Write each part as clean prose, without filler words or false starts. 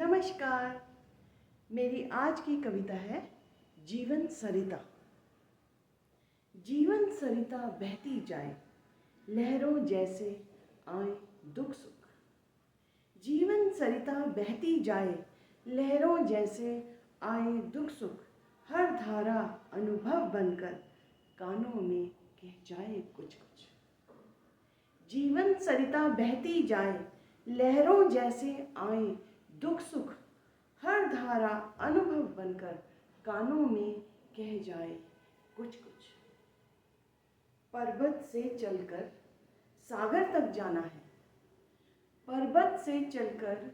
नमस्कार। मेरी आज की कविता है जीवन सरिता। जीवन सरिता बहती जाए, लहरों जैसे आए दुख सुख। जीवन सरिता बहती जाए, लहरों जैसे आए दुख सुख। हर धारा अनुभव बनकर कानों में कह जाए कुछ कुछ। जीवन सरिता बहती जाए, लहरों जैसे आए दुख सुख। हर धारा अनुभव बनकर कानों में कह जाए कुछ कुछ। पर्वत से चलकर सागर तक जाना है, पर्वत से चलकर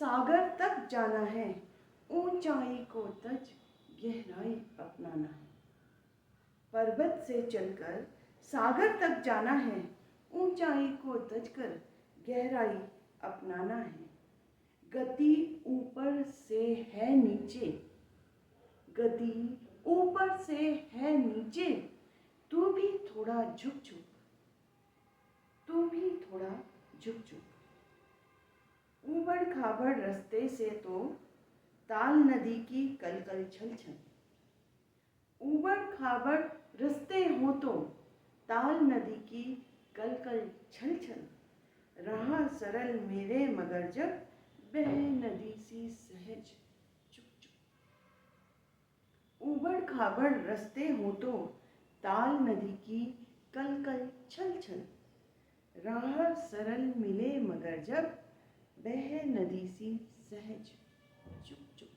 सागर तक जाना है। ऊंचाई को तज गहराई अपनाना है। पर्वत से चलकर सागर तक जाना है, ऊंचाई को तजकर गहराई अपनाना है। गति ऊपर से है नीचे, गति ऊपर से है नीचे। तू भी थोड़ा झुक झुक, तू भी थोड़ा झुक झुक। ऊबड़ खाबड़ रास्ते से तो ताल नदी की कलकल छल छल। ऊबड़ खाबड़ रास्ते हो तो ताल नदी की कलकल छल छल। राह सरल मेरे मगर जब बह नदी सी सहज चुप चुप। ऊबड़ खाबड़ रास्ते हो तो ताल नदी की कलकल छल छल। राह सरल मिले मगर जब बह नदी सी सहज चुप चुप।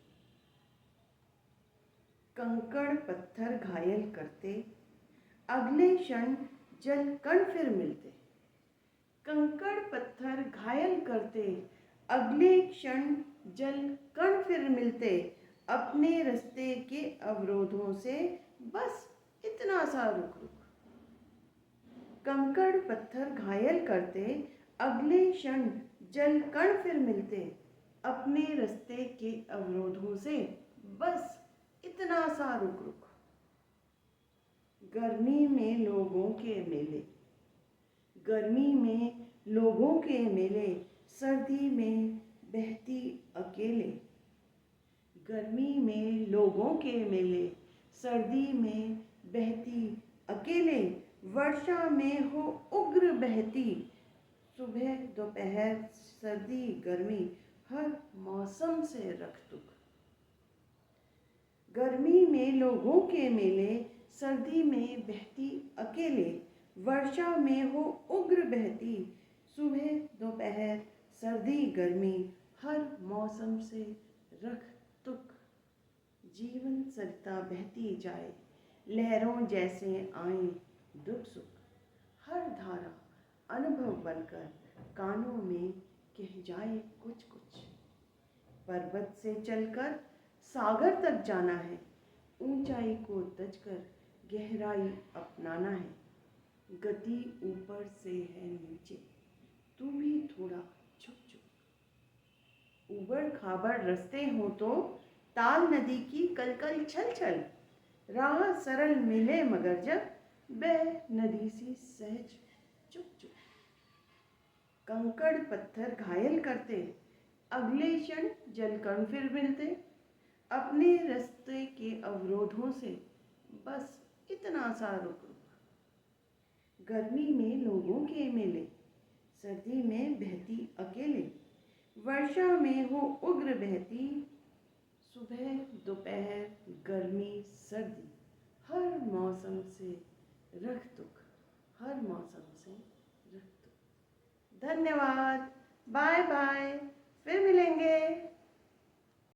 कंकड़ पत्थर घायल करते, अगले क्षण जल कण फिर मिलते। कंकड़ पत्थर घायल करते, अगले क्षण जल कण फिर मिलते। अपने रास्ते के अवरोधों से बस इतना सा रुक रुक। कंकड़ पत्थर घायल करते, अगले क्षण जल कण फिर मिलते। अपने रास्ते के अवरोधों से बस इतना सा रुक रुक। गर्मी में लोगों के मेले, गर्मी में लोगों के मेले। सर्दी में बहती अकेले, गर्मी में लोगों के मेले। सर्दी में बहती अकेले। वर्षा में हो उग्र बहती, सुबह दोपहर सर्दी गर्मी। हर मौसम से रख दुख। गर्मी में लोगों के मेले, सर्दी में बहती अकेले। वर्षा में हो उग्र बहती, सुबह दोपहर सर्दी गर्मी। हर मौसम से रख तुक। जीवन सरिता बहती जाए, लहरों जैसे आए दुख सुख। हर धारा अनुभव बनकर कानों में कह जाए कुछ कुछ। पर्वत से चलकर सागर तक जाना है, ऊंचाई को तजकर गहराई अपनाना है। गति ऊपर से है नीचे, तू भी थोड़ा झुक झुक। ऊबड़ खाबड़ रास्ते हो तो ताल नदी की कलकल छल छल। राह सरल मिले मगर जब बह नदी सी सहज चुप चुप। कंकड़ पत्थर घायल करते, अगले क्षण जलकण फिर मिलते। अपने रास्ते के अवरोधों से बस इतना सा रुक रुक। गर्मी में लोगों के मेले, सर्दी में बहती अकेले। वर्षा में हो उग्र बहती, सुबह दोपहर गर्मी सर्दी। हर मौसम से रख दुख, हर मौसम से रख दुख। धन्यवाद। बाय बाय, फिर मिलेंगे।